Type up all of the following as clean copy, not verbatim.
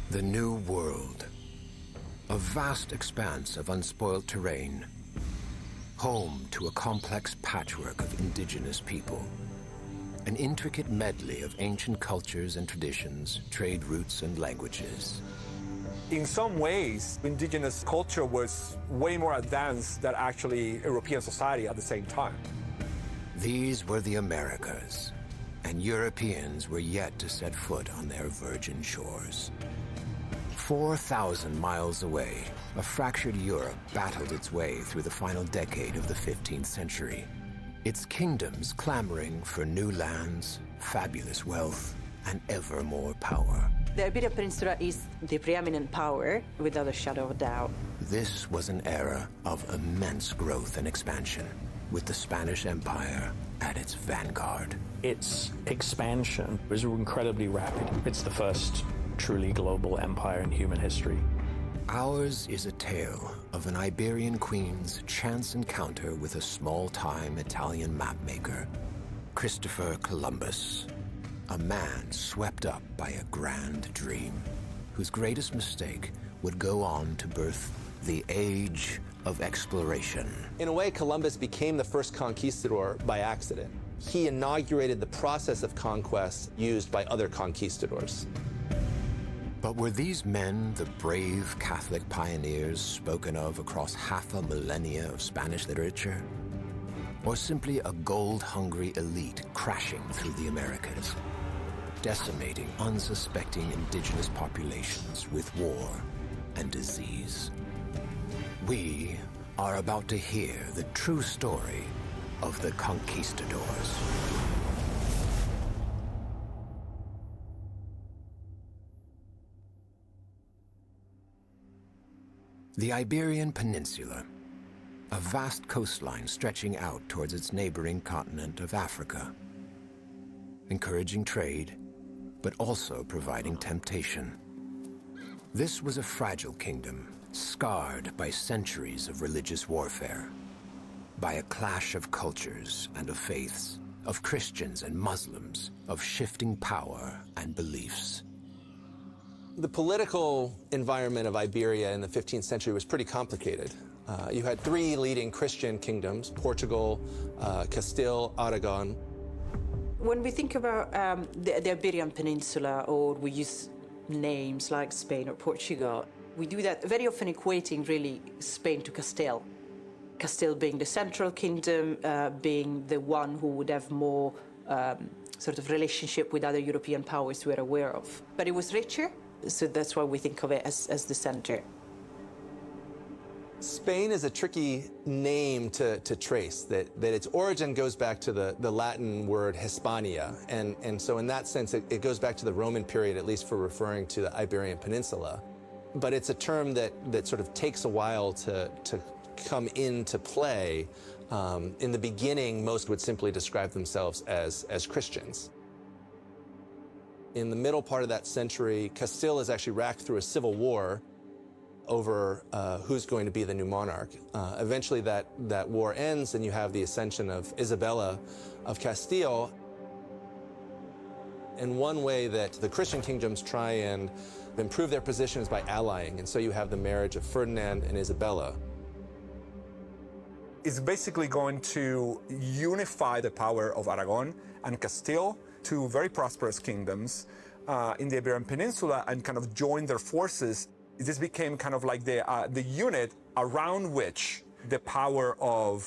The New World. A vast expanse of unspoiled terrain, home to a complex patchwork of indigenous people. An intricate medley of ancient cultures and traditions, trade routes and languages. In some ways, indigenous culture was way more advanced than actually European society at the same time. These were the Americas, and Europeans were yet to set foot on their virgin shores. 4,000 miles away, a fractured Europe battled its way through the final decade of the 15th century. Its kingdoms clamoring for new lands, fabulous wealth, and ever more power. The Iberian Peninsula is the preeminent power, without a shadow of a doubt. This was an era of immense growth and expansion, with the Spanish Empire at its vanguard. Its expansion was incredibly rapid. It's the first truly global empire in human history. Ours is a tale of an Iberian queen's chance encounter with a small-time Italian mapmaker, Christopher Columbus, a man swept up by a grand dream, whose greatest mistake would go on to birth the age of exploration. In a way, Columbus became the first conquistador by accident. He inaugurated the process of conquest used by other conquistadors. But were these men the brave Catholic pioneers spoken of across half a millennia of Spanish literature? Or simply a gold-hungry elite crashing through the Americas, decimating unsuspecting indigenous populations with war and disease? We are about to hear the true story of the conquistadors. The Iberian Peninsula, a vast coastline stretching out towards its neighboring continent of Africa, encouraging trade, but also providing temptation. This was a fragile kingdom, scarred by centuries of religious warfare, by a clash of cultures and of faiths, of Christians and Muslims, of shifting power and beliefs. The political environment of Iberia in the 15th century was pretty complicated. You had three leading Christian kingdoms: Portugal, Castile, Aragon. When we think about the Iberian Peninsula, or we use names like Spain or Portugal, we do that very often equating really Spain to Castile. Castile being the central kingdom, being the one who would have more sort of relationship with other European powers we're aware of. But it was richer, so that's why we think of it as the center. Spain is a tricky name to trace, that its origin goes back to the Latin word Hispania, and so in that sense it goes back to the Roman period, at least for referring to the Iberian Peninsula. But it's a term that sort of takes a while to come into play. In the beginning, most would simply describe themselves as Christians. In the middle part of that century, Castile is actually racked through a civil war over who's going to be the new monarch. Eventually that war ends, and you have the ascension of Isabella of Castile. And one way that the Christian kingdoms try and improve their position is by allying, and so you have the marriage of Ferdinand and Isabella. It's basically going to unify the power of Aragon and Castile, two very prosperous kingdoms in the Iberian Peninsula, and kind of join their forces. This became kind of like the unit around which the power of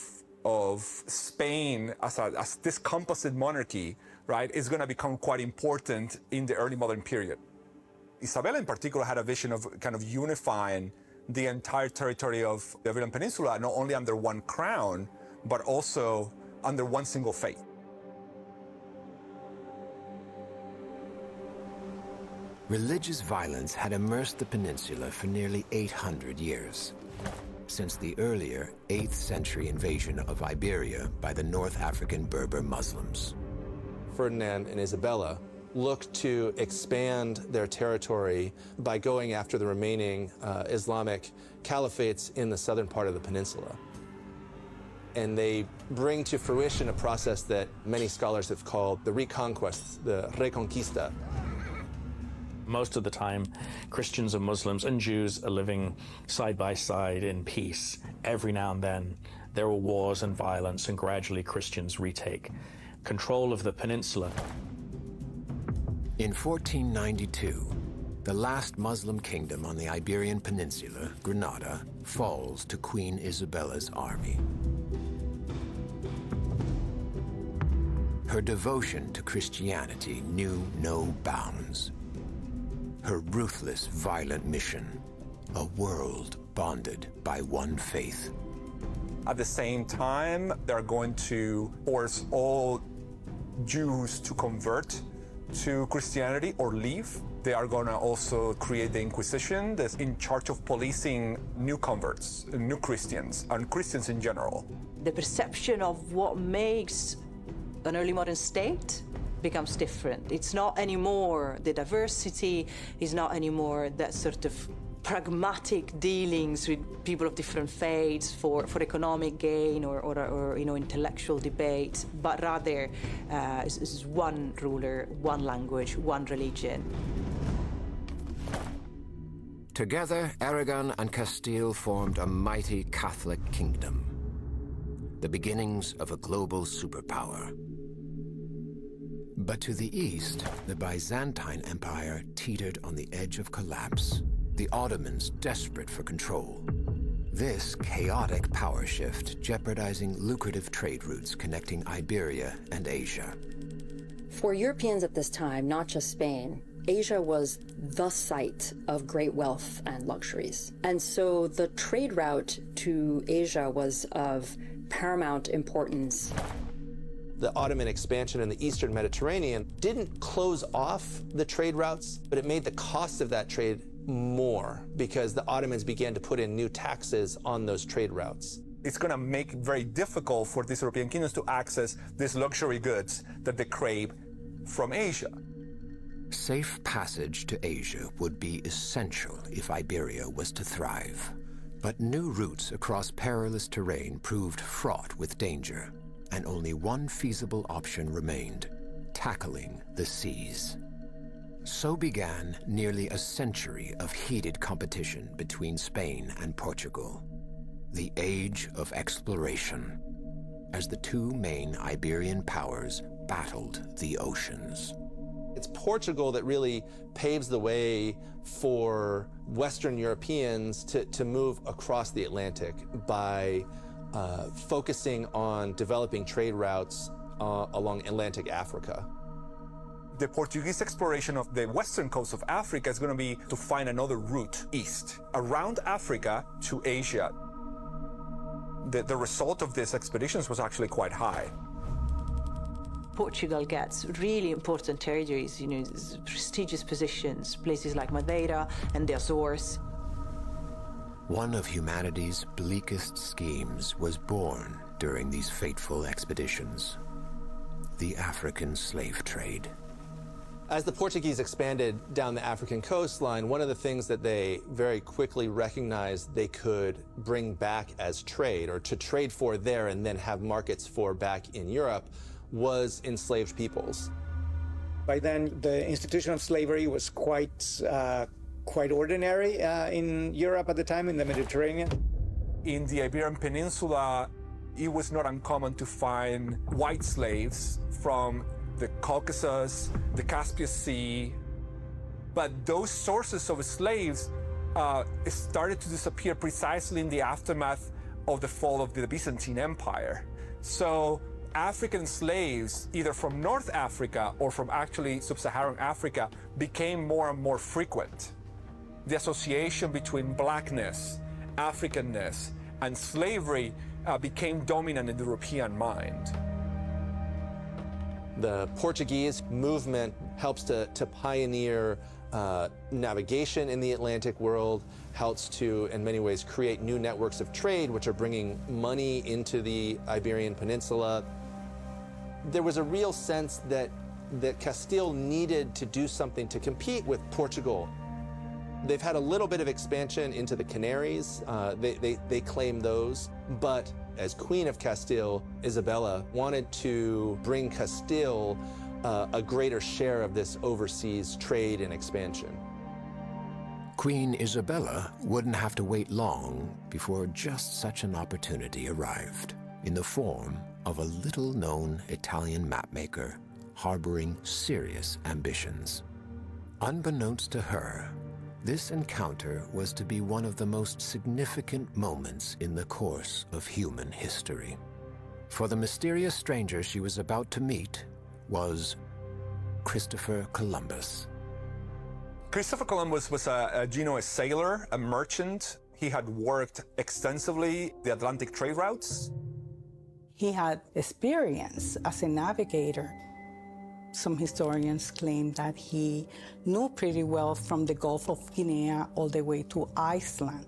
Spain as this composite monarchy, right, is going to become quite important in the early modern period. Isabella in particular had a vision of kind of unifying the entire territory of the Iberian Peninsula, not only under one crown, but also under one single faith. Religious violence had immersed the peninsula for nearly 800 years, since the earlier 8th century invasion of Iberia by the North African Berber Muslims. Ferdinand and Isabella looked to expand their territory by going after the remaining Islamic caliphates in the southern part of the peninsula. And they bring to fruition a process that many scholars have called the reconquest, the reconquista. Most of the time, Christians and Muslims and Jews are living side by side in peace. Every now and then, there are wars and violence, and gradually Christians retake control of the peninsula. In 1492, the last Muslim kingdom on the Iberian Peninsula, Granada, falls to Queen Isabella's army. Her devotion to Christianity knew no bounds. Her ruthless, violent mission, a world bonded by one faith. At the same time, they're going to force all Jews to convert to Christianity or leave. They are going to also create the Inquisition that's in charge of policing new converts, new Christians, and Christians in general. The perception of what makes an early modern state becomes different. It's not anymore the diversity, it's not anymore that sort of pragmatic dealings with people of different faiths for economic gain or you know, intellectual debate, but rather is one ruler, one language, one religion. Together, Aragon and Castile formed a mighty Catholic kingdom, the beginnings of a global superpower. But to the east, the Byzantine Empire teetered on the edge of collapse, the Ottomans desperate for control. This chaotic power shift jeopardizing lucrative trade routes connecting Iberia and Asia. For Europeans at this time, not just Spain, Asia was the site of great wealth and luxuries. And so the trade route to Asia was of paramount importance. The Ottoman expansion in the Eastern Mediterranean didn't close off the trade routes, but it made the cost of that trade more because the Ottomans began to put in new taxes on those trade routes. It's going to make it very difficult for these European kingdoms to access these luxury goods that they crave from Asia. Safe passage to Asia would be essential if Iberia was to thrive. But new routes across perilous terrain proved fraught with danger, and only one feasible option remained: tackling the seas. So began nearly a century of heated competition between Spain and Portugal, the age of exploration, as the two main Iberian powers battled the oceans. It's Portugal that really paves the way for Western Europeans to move across the Atlantic by focusing on developing trade routes along Atlantic Africa. The Portuguese exploration of the western coast of Africa is going to be to find another route east, around Africa to Asia. The result of these expeditions was actually quite high. Portugal gets really important territories, you know, prestigious positions, places like Madeira and the Azores. One of humanity's bleakest schemes was born during these fateful expeditions: the African slave trade. As the Portuguese expanded down the African coastline, one of the things that they very quickly recognized they could bring back as trade, or to trade for there and then have markets for back in Europe, was enslaved peoples. By then, the institution of slavery was quite ordinary in Europe at the time, in the Mediterranean. In the Iberian Peninsula, it was not uncommon to find white slaves from the Caucasus, the Caspian Sea, but those sources of slaves started to disappear precisely in the aftermath of the fall of the Byzantine Empire. So African slaves, either from North Africa or from actually sub-Saharan Africa, became more and more frequent. The association between blackness, Africanness, and slavery became dominant in the European mind. The Portuguese movement helps to pioneer navigation in the Atlantic world, helps to, in many ways, create new networks of trade, which are bringing money into the Iberian Peninsula. There was a real sense that Castile needed to do something to compete with Portugal. They've had a little bit of expansion into the Canaries. They claim those, but as Queen of Castile, Isabella wanted to bring Castile a greater share of this overseas trade and expansion. Queen Isabella wouldn't have to wait long before just such an opportunity arrived, in the form of a little-known Italian mapmaker harboring serious ambitions. Unbeknownst to her, this encounter was to be one of the most significant moments in the course of human history. For the mysterious stranger she was about to meet was Christopher Columbus. Christopher Columbus was a Genoese sailor, a merchant. He had worked extensively the Atlantic trade routes. He had experience as a navigator. Some historians claim that he knew pretty well from the Gulf of Guinea all the way to Iceland.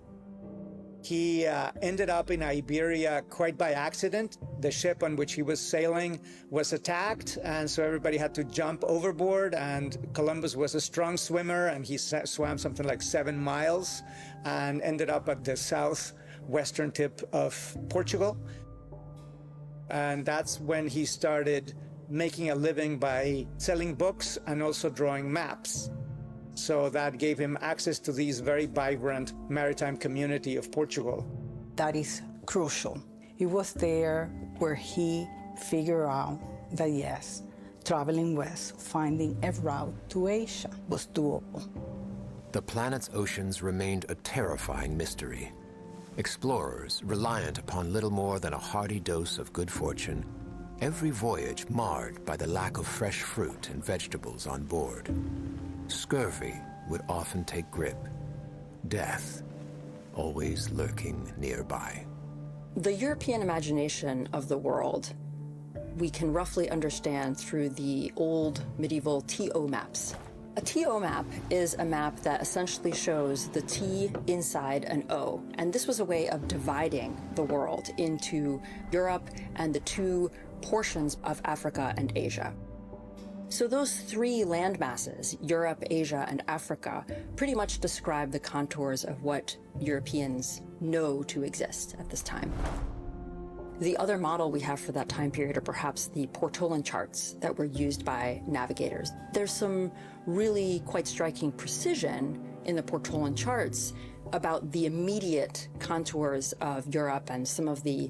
He ended up in Iberia quite by accident. The ship on which he was sailing was attacked, and so everybody had to jump overboard, and Columbus was a strong swimmer, and he swam something like 7 miles and ended up at the southwestern tip of Portugal. And that's when he started making a living by selling books and also drawing maps. So that gave him access to this very vibrant maritime community of Portugal. That is crucial. It was there where he figured out that yes, traveling west, finding a route to Asia was doable. The planet's oceans remained a terrifying mystery. Explorers, reliant upon little more than a hearty dose of good fortune, every voyage marred by the lack of fresh fruit and vegetables on board. Scurvy would often take grip. Death always lurking nearby. The European imagination of the world we can roughly understand through the old medieval TO maps. A TO map is a map that essentially shows the T inside an O, and this was a way of dividing the world into Europe and the two portions of Africa and Asia. So those three land masses, Europe, Asia, and Africa, pretty much describe the contours of what Europeans know to exist at this time. The other model we have for that time period are perhaps the Portolan charts that were used by navigators. There's some really quite striking precision in the Portolan charts about the immediate contours of Europe and some of the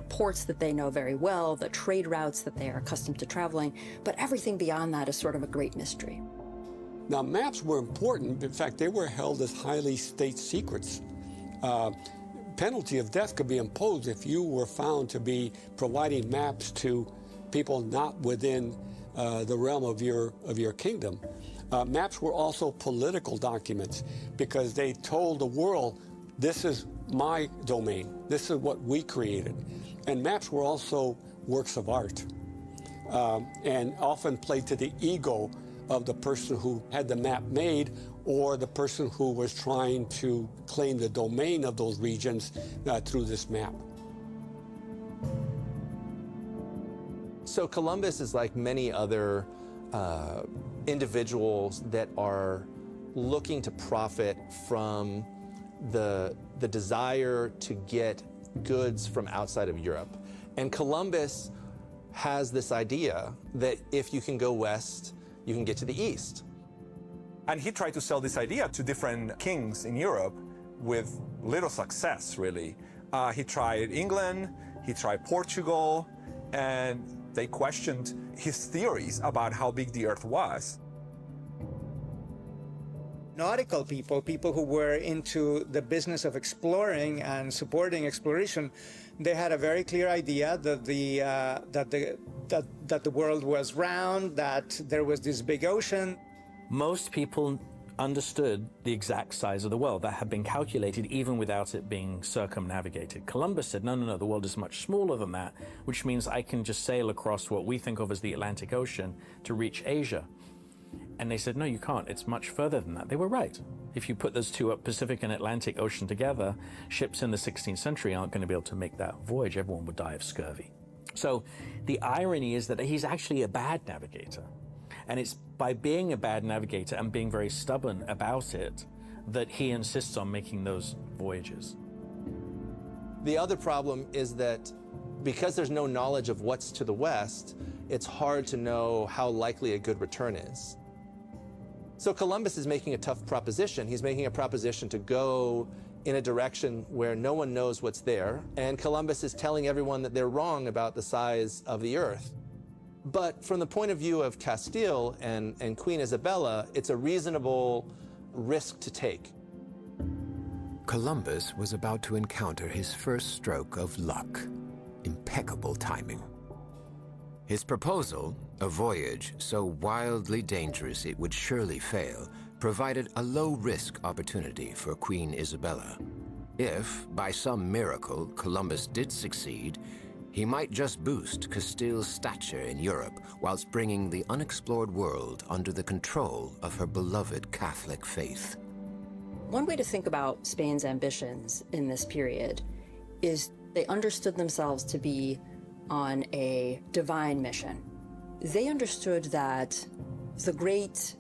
ports that they know very well, the trade routes that they are accustomed to traveling, but everything beyond that is sort of a great mystery. Now, maps were important. In fact, they were held as highly state secrets. Penalty of death could be imposed if you were found to be providing maps to people not within the realm of your kingdom. Maps were also political documents because they told the world, this is my domain, this is what we created. And maps were also works of art and often played to the ego of the person who had the map made or the person who was trying to claim the domain of those regions through this map. So Columbus is like many other individuals that are looking to profit from the desire to get goods from outside of Europe. And Columbus has this idea that if you can go west, you can get to the east. And he tried to sell this idea to different kings in Europe with little success, really. He tried England, he tried Portugal, and they questioned his theories about how big the Earth was. Nautical people who were into the business of exploring and supporting exploration, they had a very clear idea that the world was round, that there was this big ocean. Most people understood the exact size of the world. That had been calculated even without it being circumnavigated. Columbus said, no, the world is much smaller than that, which means I can just sail across what we think of as the Atlantic Ocean to reach Asia. And they said, no, you can't. It's much further than that. They were right. If you put those two, Pacific and Atlantic Ocean together, ships in the 16th century aren't going to be able to make that voyage. Everyone would die of scurvy. So the irony is that he's actually a bad navigator. And it's by being a bad navigator and being very stubborn about it that he insists on making those voyages. The other problem is that because there's no knowledge of what's to the west, it's hard to know how likely a good return is. So Columbus is making a tough proposition. He's making a proposition to go in a direction where no one knows what's there, and Columbus is telling everyone that they're wrong about the size of the Earth. But from the point of view of Castile and Queen Isabella, it's a reasonable risk to take. Columbus was about to encounter his first stroke of luck. Impeccable timing. His proposal, a voyage so wildly dangerous it would surely fail, provided a low-risk opportunity for Queen Isabella. If, by some miracle, Columbus did succeed, he might just boost Castile's stature in Europe whilst bringing the unexplored world under the control of her beloved Catholic faith. One way to think about Spain's ambitions in this period is they understood themselves to be on a divine mission. They understood that the great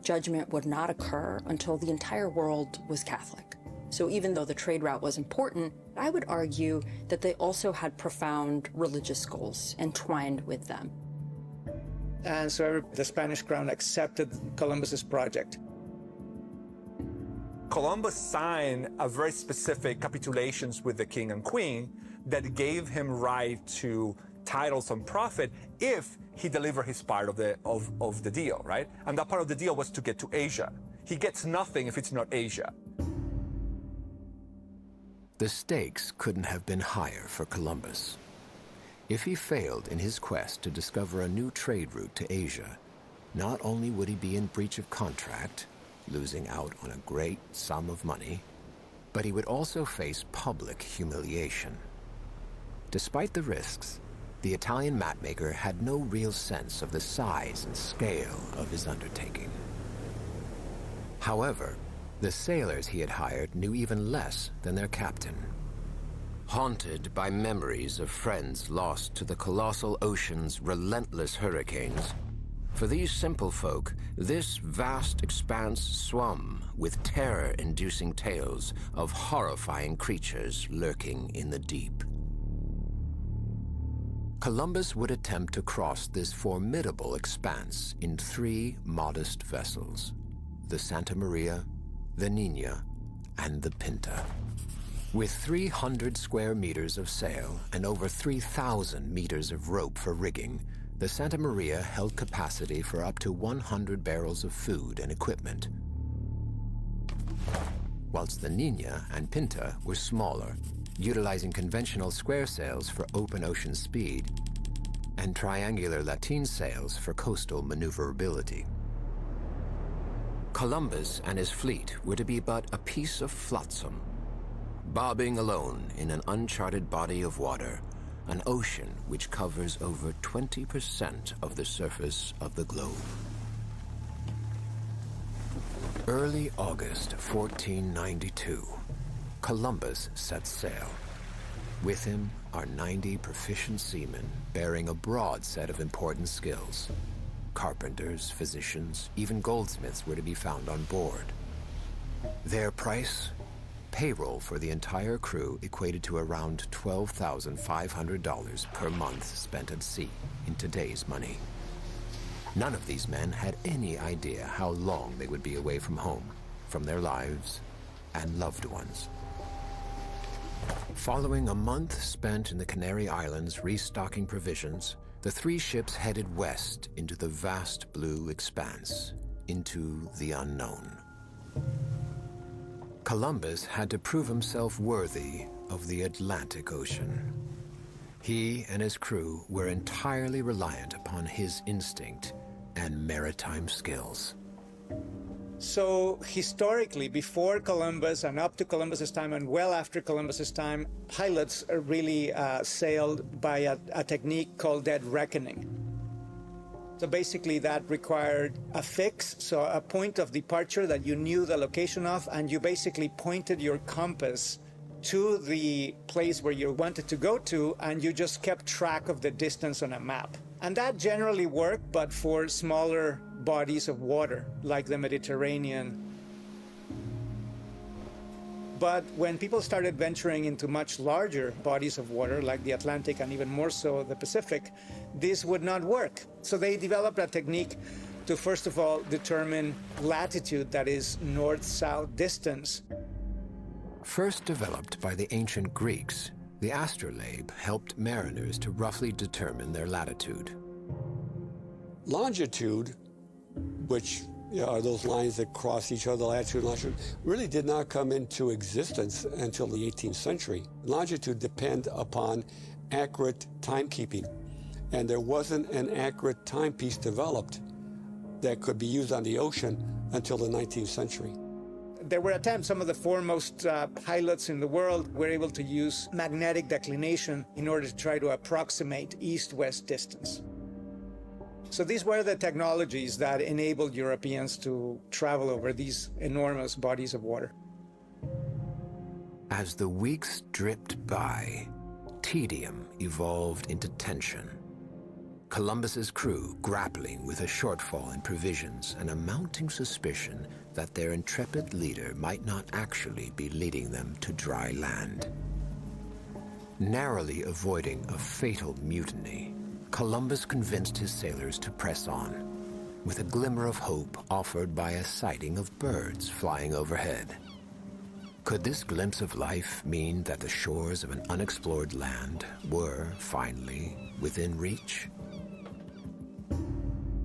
judgment would not occur until the entire world was Catholic. So even though the trade route was important, I would argue that they also had profound religious goals entwined with them. And so the Spanish crown accepted Columbus's project. Columbus signed a very specific capitulations with the king and queen that gave him right to titles and profit if he delivered his part of the deal, right? And that part of the deal was to get to Asia. He gets nothing if it's not Asia. The stakes couldn't have been higher for Columbus. If he failed in his quest to discover a new trade route to Asia, not only would he be in breach of contract, losing out on a great sum of money, but he would also face public humiliation. Despite the risks, the Italian mapmaker had no real sense of the size and scale of his undertaking. However, the sailors he had hired knew even less than their captain. Haunted by memories of friends lost to the colossal ocean's relentless hurricanes, for these simple folk, this vast expanse swum with terror-inducing tales of horrifying creatures lurking in the deep. Columbus would attempt to cross this formidable expanse in 3 modest vessels: the Santa Maria, the Niña, and the Pinta. With 300 square meters of sail and over 3,000 meters of rope for rigging, the Santa Maria held capacity for up to 100 barrels of food and equipment, whilst the Niña and Pinta were smaller, utilizing conventional square sails for open ocean speed and triangular lateen sails for coastal maneuverability. Columbus and his fleet were to be but a piece of flotsam, bobbing alone in an uncharted body of water, an ocean which covers over 20% of the surface of the globe. Early August 1492, Columbus set sail. With him are 90 proficient seamen bearing a broad set of important skills. Carpenters, physicians, even goldsmiths were to be found on board. Their price? Payroll for the entire crew equated to around $12,500 per month spent at sea in today's money. None of these men had any idea how long they would be away from home, from their lives and loved ones. Following a month spent in the Canary Islands restocking provisions, the 3 ships headed west into the vast blue expanse, into the unknown. Columbus had to prove himself worthy of the Atlantic Ocean. He and his crew were entirely reliant upon his instinct and maritime skills. So historically, before Columbus and up to Columbus's time and well after Columbus's time, pilots really sailed by a technique called dead reckoning. So basically that required a fix, so a point of departure that you knew the location of, and you basically pointed your compass to the place where you wanted to go to, and you just kept track of the distance on a map. And that generally worked, but for smaller bodies of water, like the Mediterranean. But when people started venturing into much larger bodies of water, like the Atlantic and even more so the Pacific, this would not work. So they developed a technique to, first of all, determine latitude, that is, north-south distance. First developed by the ancient Greeks, the astrolabe helped mariners to roughly determine their latitude. Longitude, which are those lines that cross each other, latitude and longitude, really did not come into existence until the 18th century. Longitude depend upon accurate timekeeping, and there wasn't an accurate timepiece developed that could be used on the ocean until the 19th century. There were attempts. Some of the foremost pilots in the world were able to use magnetic declination in order to try to approximate east-west distance. So these were the technologies that enabled Europeans to travel over these enormous bodies of water. As the weeks dripped by, tedium evolved into tension. Columbus's crew grappling with a shortfall in provisions and a mounting suspicion that their intrepid leader might not actually be leading them to dry land. Narrowly avoiding a fatal mutiny, Columbus convinced his sailors to press on, with a glimmer of hope offered by a sighting of birds flying overhead. Could this glimpse of life mean that the shores of an unexplored land were, finally, within reach?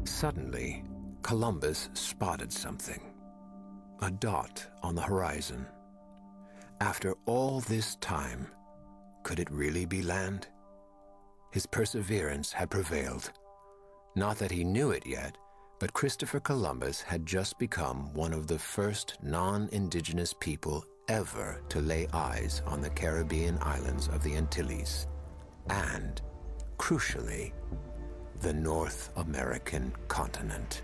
Suddenly, Columbus spotted something. A dot on the horizon. After all this time, could it really be land? His perseverance had prevailed. Not that he knew it yet, but Christopher Columbus had just become one of the first non-indigenous people ever to lay eyes on the Caribbean islands of the Antilles, and, crucially, the North American continent.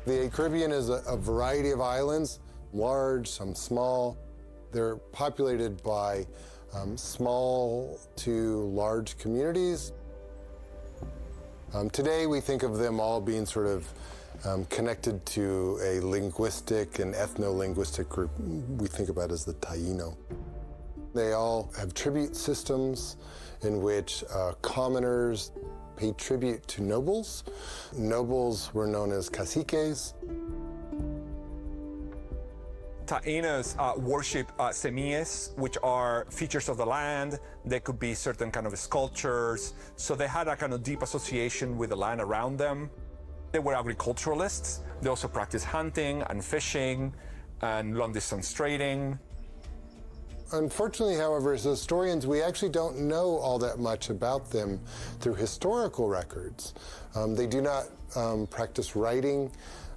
The Caribbean is a variety of islands, large, some small. They're populated by small to large communities. Today we think of them all being sort of connected to a linguistic and ethno-linguistic group we think about as the Taino. They all have tribute systems in which commoners paid tribute to nobles. Nobles were known as caciques. Taínos worship semillas, which are features of the land. They could be certain kind of sculptures. So they had a kind of deep association with the land around them. They were agriculturalists. They also practiced hunting and fishing and long-distance trading. Unfortunately, however, as historians, we actually don't know all that much about them through historical records. They do not practice writing,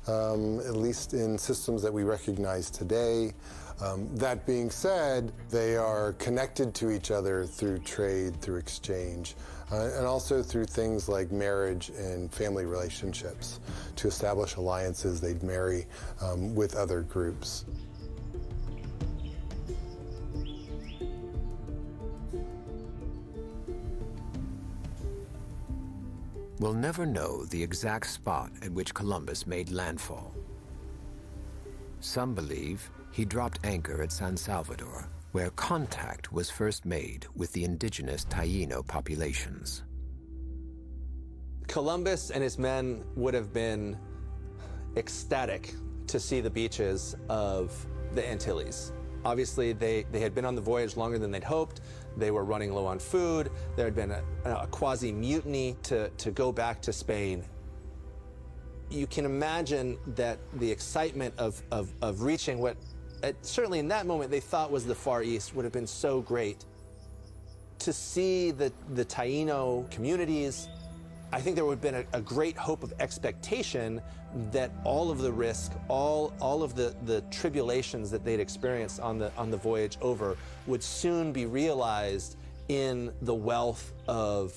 at least in systems that we recognize today. That being said, they are connected to each other through trade, through exchange, and also through things like marriage and family relationships. To establish alliances, they'd marry with other groups. We'll never know the exact spot at which Columbus made landfall. Some believe he dropped anchor at San Salvador, where contact was first made with the indigenous Taino populations. Columbus and his men would have been ecstatic to see the beaches of the Antilles. Obviously, they had been on the voyage longer than they'd hoped. They were running low on food. There had been a quasi-mutiny to go back to Spain. You can imagine that the excitement of reaching what, certainly in that moment, they thought was the Far East would have been so great. To see the Taino communities, I think there would have been a great hope of expectation that all of the risk, all of the tribulations that they'd experienced on the voyage over would soon be realized in the wealth of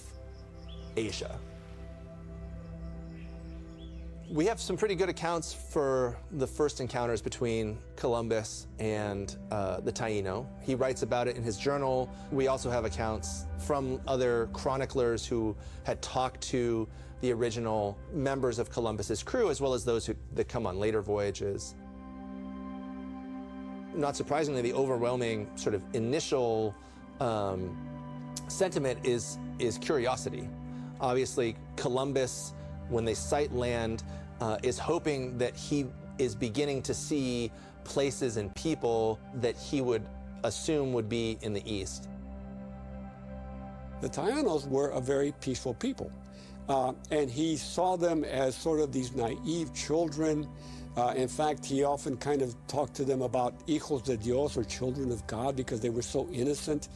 Asia. We have some pretty good accounts for the first encounters between Columbus and the Taino. He writes about it in his journal. We also have accounts from other chroniclers who had talked to the original members of Columbus's crew, as well as those that come on later voyages. not surprisingly, the overwhelming sort of initial sentiment is curiosity. Obviously, Columbus, when they sight land, is hoping that he is beginning to see places and people that he would assume would be in the East. The Taínos were a very peaceful people, and he saw them as sort of these naive children. In fact, he often kind of talked to them about hijos de Dios, or children of God, because they were so innocent.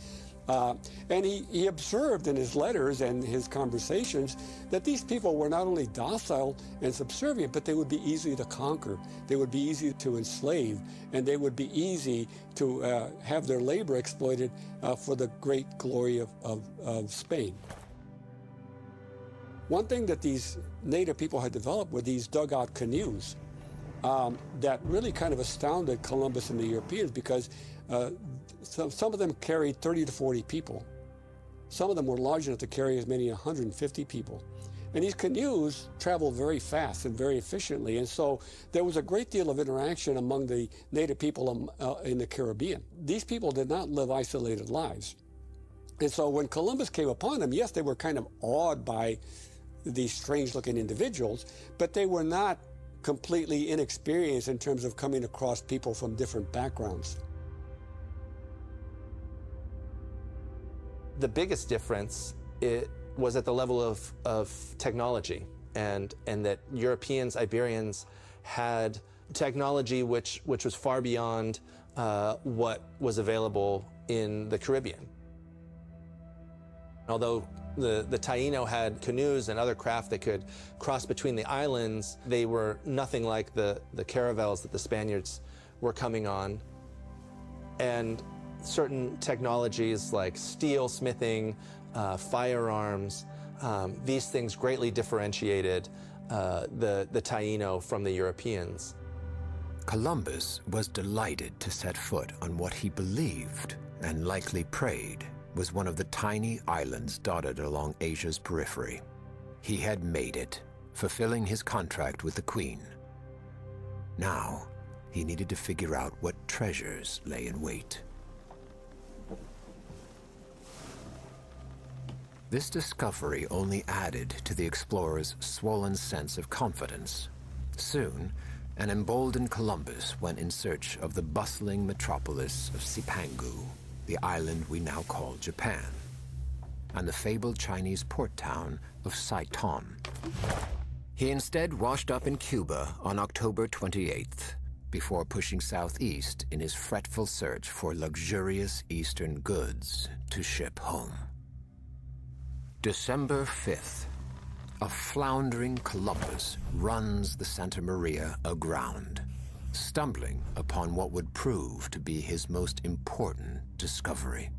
And he observed in his letters and his conversations that these people were not only docile and subservient, but they would be easy to conquer, they would be easy to enslave, and they would be easy to have their labor exploited for the great glory of Spain. One thing that these native people had developed were these dugout canoes that really kind of astounded Columbus and the Europeans, because some of them carried 30 to 40 people. Some of them were large enough to carry as many as 150 people. And these canoes traveled very fast and very efficiently, and so there was a great deal of interaction among the native people in the Caribbean. These people did not live isolated lives. And so when Columbus came upon them, yes, they were kind of awed by these strange-looking individuals, but they were not completely inexperienced in terms of coming across people from different backgrounds. The biggest difference was at the level of technology, and that Europeans, Iberians, had technology which was far beyond what was available in the Caribbean. Although the Taíno had canoes and other craft that could cross between the islands, they were nothing like the caravels that the Spaniards were coming on. And certain technologies like steel smithing, firearms, these things greatly differentiated the Taíno from the Europeans. Columbus was delighted to set foot on what he believed, and likely prayed, was one of the tiny islands dotted along Asia's periphery. He had made it, fulfilling his contract with the Queen. Now, he needed to figure out what treasures lay in wait. This discovery only added to the explorer's swollen sense of confidence. Soon, an emboldened Columbus went in search of the bustling metropolis of Cipangu, the island we now call Japan, and the fabled Chinese port town of Saigon. He instead washed up in Cuba on October 28th, before pushing southeast in his fretful search for luxurious Eastern goods to ship home. December 5th, a floundering Columbus runs the Santa Maria aground, stumbling upon what would prove to be his most important discovery.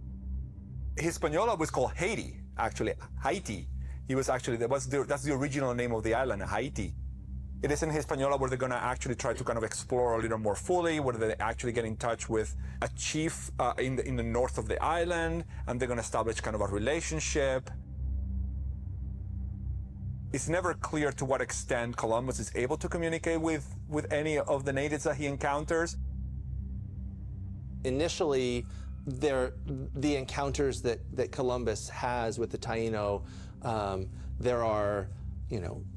Hispaniola was called Haiti, actually, Haiti. He was actually, that's the original name of the island, Haiti. It is in Hispaniola where they're going to actually try to kind of explore a little more fully, where they actually get in touch with a chief in the north of the island, and they're going to establish kind of a relationship. It's never clear to what extent Columbus is able to communicate with any of the natives that he encounters. Initially, the encounters that Columbus has with the Taíno, there are,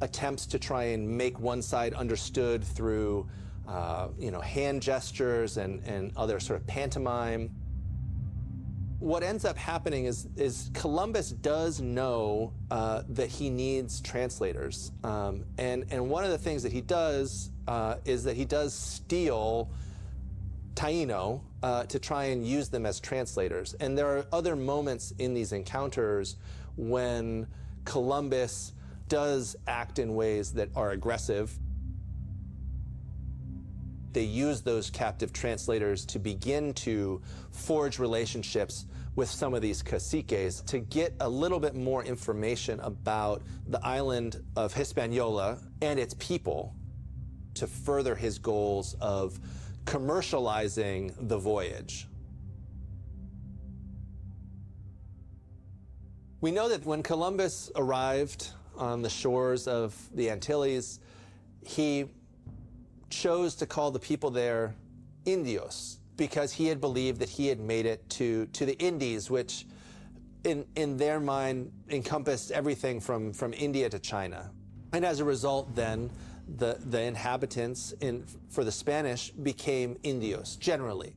attempts to try and make one side understood through, hand gestures and other sort of pantomime. What ends up happening is Columbus does know that he needs translators. And one of the things that he does is that he does steal Taíno to try and use them as translators. And there are other moments in these encounters when Columbus does act in ways that are aggressive. They use those captive translators to begin to forge relationships with some of these caciques to get a little bit more information about the island of Hispaniola and its people, to further his goals of commercializing the voyage. We know that when Columbus arrived on the shores of the Antilles, he chose to call the people there Indios, because he had believed that he had made it to the Indies, which in their mind encompassed everything from India to China. And as a result, then, the inhabitants for the Spanish became Indios, generally.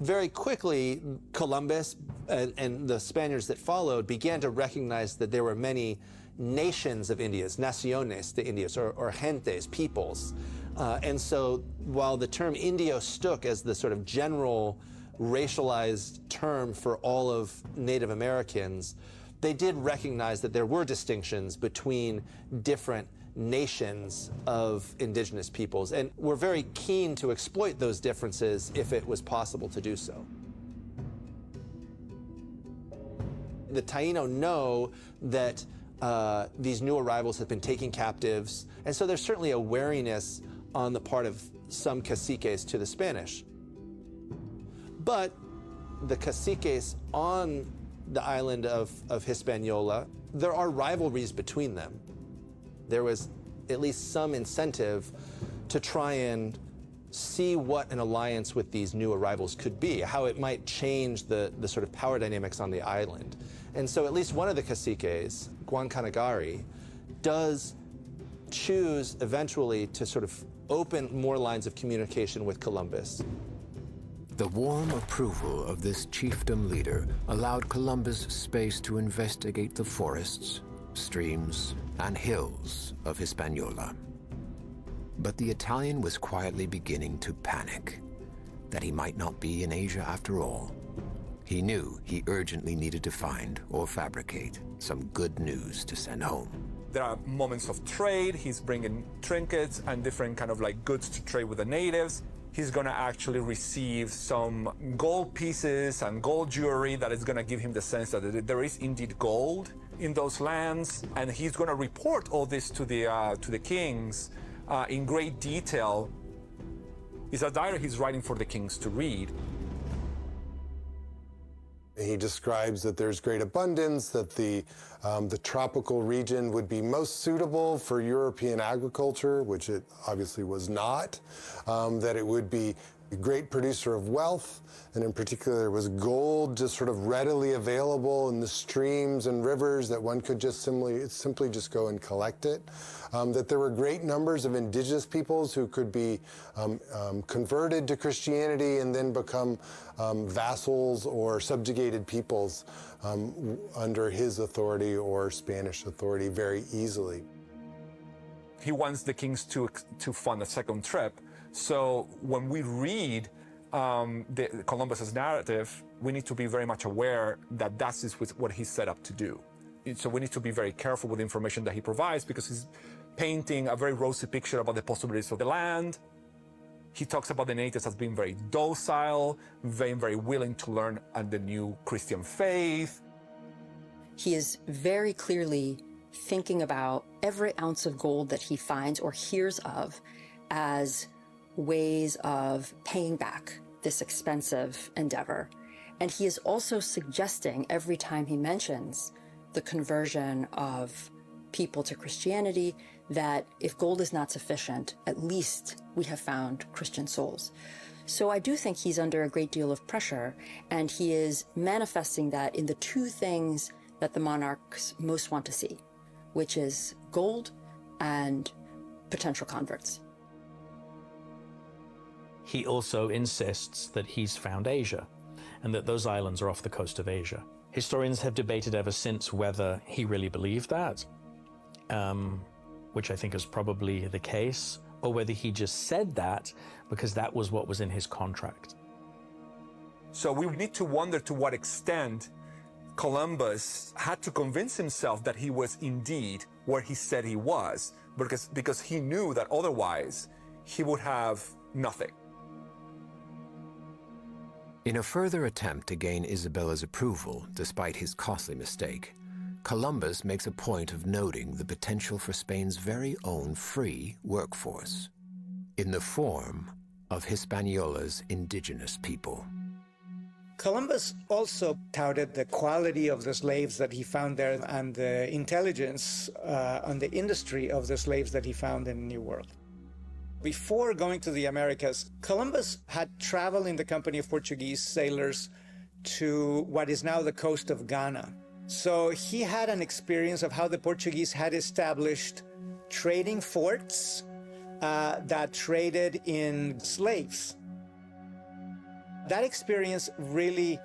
Very quickly, Columbus and the Spaniards that followed began to recognize that there were many nations of Indias, naciones de Indios, or gentes, peoples. And so while the term Indio stuck as the sort of general racialized term for all of Native Americans, they did recognize that there were distinctions between different nations of indigenous peoples, and were very keen to exploit those differences if it was possible to do so. The Taino know that these new arrivals have been taking captives, and so there's certainly a wariness on the part of some caciques to the Spanish. But the caciques on the island of Hispaniola, there are rivalries between them. There was at least some incentive to try and see what an alliance with these new arrivals could be, how it might change the sort of power dynamics on the island. And so at least one of the caciques, Guancanagari, does choose eventually to sort of open more lines of communication with Columbus. The warm approval of this chiefdom leader allowed Columbus space to investigate the forests, streams, and hills of Hispaniola. But the Italian was quietly beginning to panic that he might not be in Asia after all. He knew he urgently needed to find or fabricate some good news to send home. There are moments of trade. He's bringing trinkets and different kind of like goods to trade with the natives. He's going to actually receive some gold pieces and gold jewelry that is going to give him the sense that there is indeed gold in those lands, and he's going to report all this to the kings in great detail. It's a diary he's writing for the kings to read. He describes that there's great abundance, that the tropical region would be most suitable for European agriculture, which it obviously was not, that it would be a great producer of wealth, and in particular there was gold just sort of readily available in the streams and rivers that one could just simply just go and collect it, that there were great numbers of indigenous peoples who could be converted to Christianity and then become vassals or subjugated peoples under his authority or Spanish authority very easily. He wants the kings to fund a second trip. So when we read Columbus's narrative, we need to be very much aware that that is what he's set up to do. So we need to be very careful with the information that he provides, because he's painting a very rosy picture about the possibilities of the land. He talks about the natives as being very docile, very willing to learn the new Christian faith. He is very clearly thinking about every ounce of gold that he finds or hears of as ways of paying back this expensive endeavor. And he is also suggesting every time he mentions the conversion of people to Christianity that if gold is not sufficient, at least we have found Christian souls. So I do think he's under a great deal of pressure, and he is manifesting that in the two things that the monarchs most want to see, which is gold and potential converts. He also insists that he's found Asia, and that those islands are off the coast of Asia. Historians have debated ever since whether he really believed that, which I think is probably the case, or whether he just said that because that was what was in his contract. So we need to wonder to what extent Columbus had to convince himself that he was indeed where he said he was, because he knew that otherwise he would have nothing. In a further attempt to gain Isabella's approval, despite his costly mistake, Columbus makes a point of noting the potential for Spain's very own free workforce, in the form of Hispaniola's indigenous people. Columbus also touted the quality of the slaves that he found there and the intelligence on the industry of the slaves that he found in the New World. Before going to the Americas, Columbus had traveled in the company of Portuguese sailors to what is now the coast of Ghana. So he had an experience of how the Portuguese had established trading forts that traded in slaves. That experience really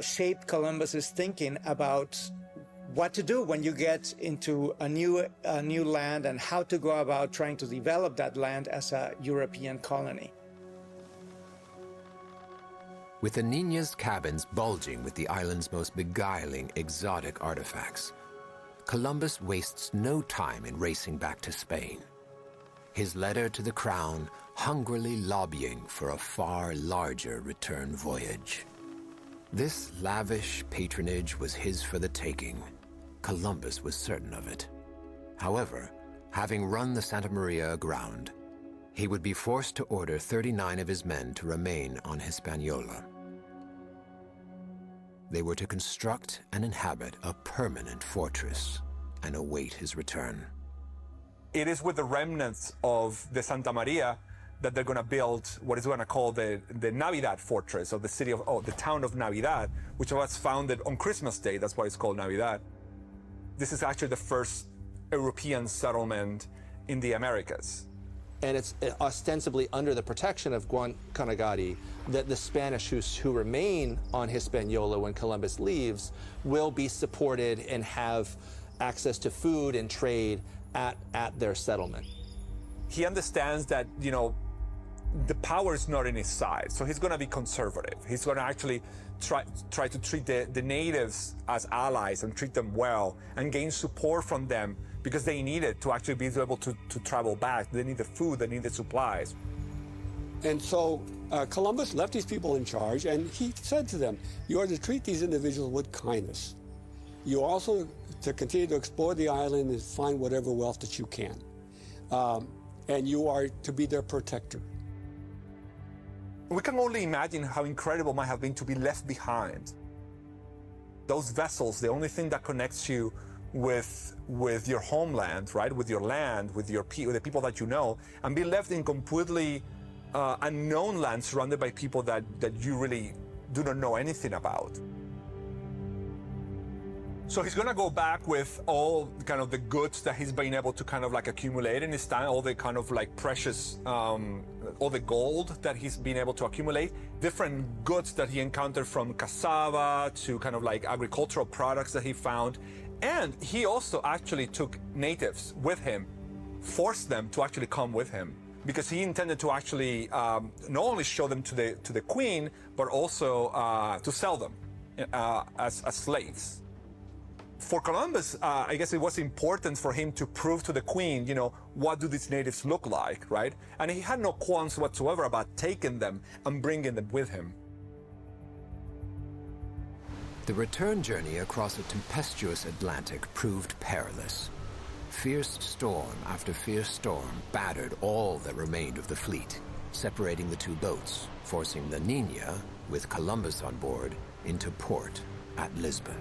shaped Columbus's thinking about what to do when you get into a new land and how to go about trying to develop that land as a European colony. With the Niña's cabins bulging with the island's most beguiling exotic artifacts, Columbus wastes no time in racing back to Spain. His letter to the crown hungrily lobbying for a far larger return voyage. This lavish patronage was his for the taking. Columbus was certain of it. However, having run the Santa Maria aground, he would be forced to order 39 of his men to remain on Hispaniola. They were to construct and inhabit a permanent fortress and await his return. It is with the remnants of the Santa Maria that they're going to build what is going to call the Navidad fortress, of the city of, the town of Navidad, which was founded on Christmas Day. That's why it's called Navidad. This is actually the first European settlement in the Americas. And it's ostensibly under the protection of Guancanagari that the Spanish who remain on Hispaniola when Columbus leaves will be supported and have access to food and trade at their settlement. He understands that, the power is not in his side, so he's going to be conservative. He's going to actually try to treat the natives as allies and treat them well and gain support from them because they need it to actually be able to travel back. They need the food, they need the supplies. And so Columbus left these people in charge, and he said to them, you are to treat these individuals with kindness. You also to continue to explore the island and find whatever wealth that you can. And you are to be their protector. We can only imagine how incredible it might have been to be left behind. Those vessels, the only thing that connects you with your homeland, right? With your land, with the people that you know, and be left in completely unknown land surrounded by people that you really do not know anything about. So he's going to go back with all kind of the goods that he's been able to kind of like accumulate in his time, all the kind of like precious, all the gold that he's been able to accumulate, different goods that he encountered from cassava to kind of like agricultural products that he found. And he also actually took natives with him, forced them to actually come with him, because he intended to actually not only show them to the queen, but also to sell them as slaves. For Columbus, I guess it was important for him to prove to the queen, what do these natives look like, right? And he had no qualms whatsoever about taking them and bringing them with him. The return journey across a tempestuous Atlantic proved perilous. Fierce storm after fierce storm battered all that remained of the fleet, separating the two boats, forcing the Niña, with Columbus on board, into port at Lisbon.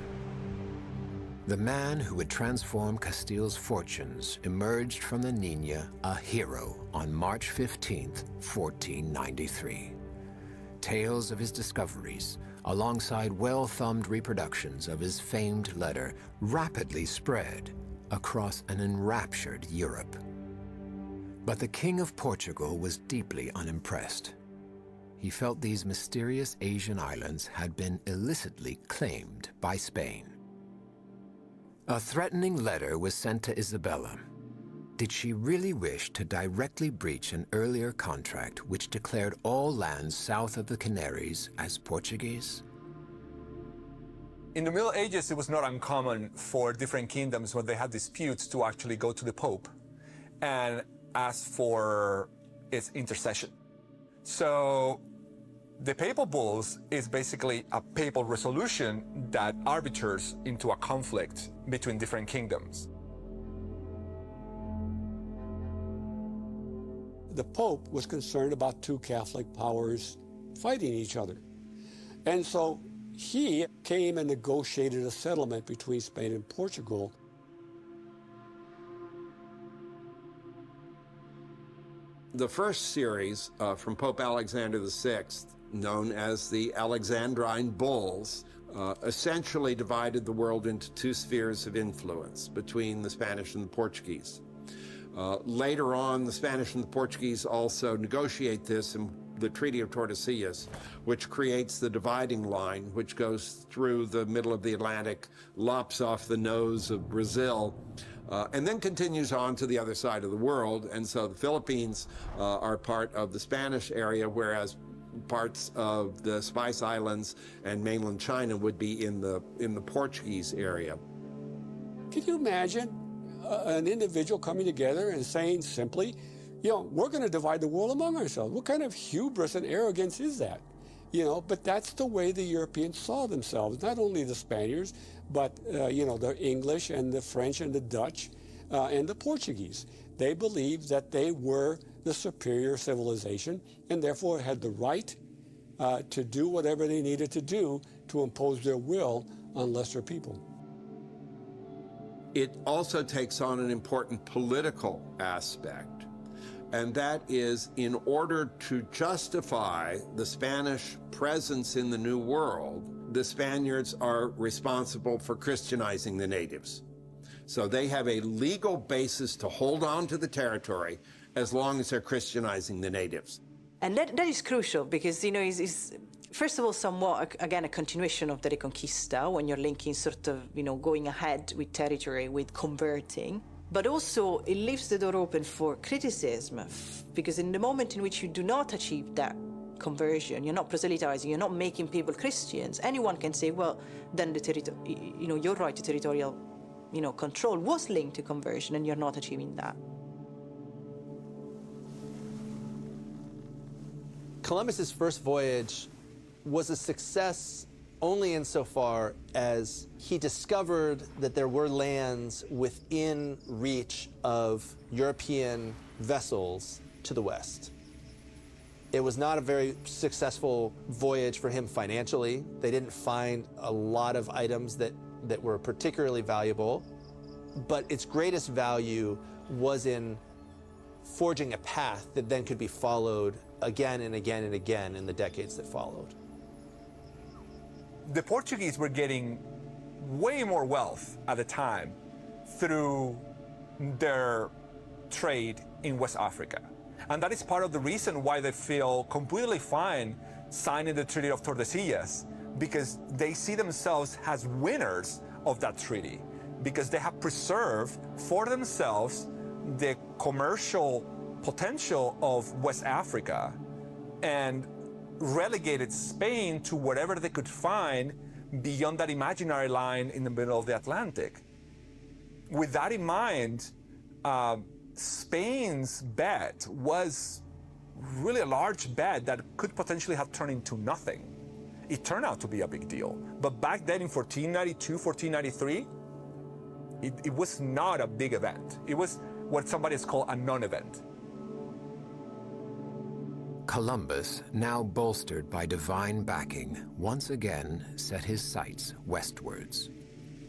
The man who would transform Castile's fortunes emerged from the Niña a hero on March 15th, 1493. Tales of his discoveries, alongside well-thumbed reproductions of his famed letter, rapidly spread across an enraptured Europe. But the King of Portugal was deeply unimpressed. He felt these mysterious Asian islands had been illicitly claimed by Spain. A threatening letter was sent to Isabella. Did she really wish to directly breach an earlier contract which declared all lands south of the Canaries as Portuguese? In the Middle Ages, it was not uncommon for different kingdoms when they had disputes to actually go to the Pope and ask for its intercession. So the papal bulls is basically a papal resolution that arbiters into a conflict between different kingdoms. The Pope was concerned about two Catholic powers fighting each other. And so he came and negotiated a settlement between Spain and Portugal. The first series from Pope Alexander VI, known as the Alexandrine Bulls, essentially divided the world into two spheres of influence between the Spanish and the Portuguese. Later on, the Spanish and the Portuguese also negotiate this in the Treaty of Tordesillas, which creates the dividing line, which goes through the middle of the Atlantic, lops off the nose of Brazil, and then continues on to the other side of the world. And so the Philippines are part of the Spanish area, whereas parts of the Spice Islands and mainland China would be in the Portuguese area. Can you imagine an individual coming together and saying simply, you know, we're going to divide the world among ourselves? What kind of hubris and arrogance is that? You know, but that's the way the Europeans saw themselves, not only the Spaniards, but, you know, the English and the French and the Dutch and the Portuguese. They believed that they were the superior civilization and therefore had the right to do whatever they needed to do to impose their will on lesser people. It also takes on an important political aspect, and that is, in order to justify the Spanish presence in the New World, the Spaniards are responsible for Christianizing the natives. So they have a legal basis to hold on to the territory as long as they're Christianizing the natives. And that is crucial because, you know, it's first of all, somewhat, again, a continuation of the Reconquista when you're linking sort of, you know, going ahead with territory, with converting. But also, it leaves the door open for criticism because in the moment in which you do not achieve that conversion, you're not proselytizing, you're not making people Christians, anyone can say, well, then the you know, your right to territorial, you know, control was linked to conversion and you're not achieving that. Columbus's first voyage was a success only insofar as he discovered that there were lands within reach of European vessels to the west. It was not a very successful voyage for him financially. They didn't find a lot of items that were particularly valuable, but its greatest value was in forging a path that then could be followed again and again and again in the decades that followed. The Portuguese were getting way more wealth at the time through their trade in West Africa. And that is part of the reason why they feel completely fine signing the Treaty of Tordesillas, because they see themselves as winners of that treaty, because they have preserved for themselves the commercial potential of West Africa and relegated Spain to whatever they could find beyond that imaginary line in the middle of the Atlantic. With that in mind, Spain's bet was really a large bet that could potentially have turned into nothing. It turned out to be a big deal. But back then in 1492, 1493, it was not a big event. It was what somebody has called a non-event. Columbus, now bolstered by divine backing, once again set his sights westwards.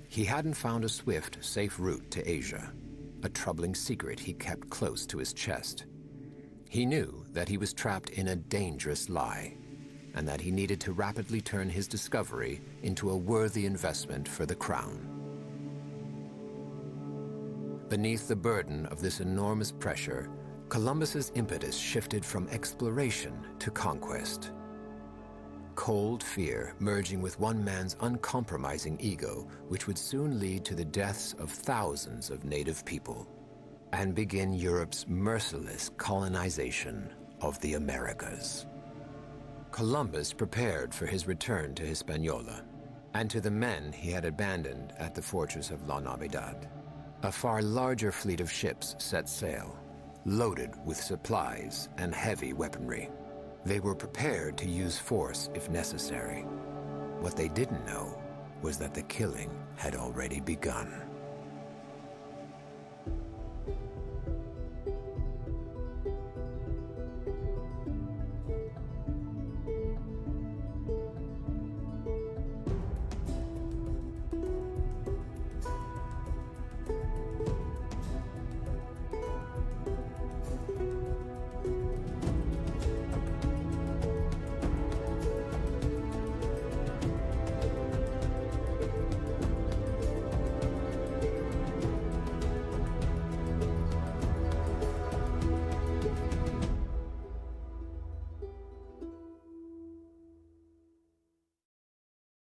He hadn't found a swift, safe route to Asia, a troubling secret he kept close to his chest. He knew that he was trapped in a dangerous lie, and that he needed to rapidly turn his discovery into a worthy investment for the crown. Beneath the burden of this enormous pressure, Columbus's impetus shifted from exploration to conquest. Cold fear merging with one man's uncompromising ego, which would soon lead to the deaths of thousands of native people and begin Europe's merciless colonization of the Americas. Columbus prepared for his return to Hispaniola and to the men he had abandoned at the fortress of La Navidad. A far larger fleet of ships set sail, loaded with supplies and heavy weaponry. They were prepared to use force if necessary. What they didn't know was that the killing had already begun.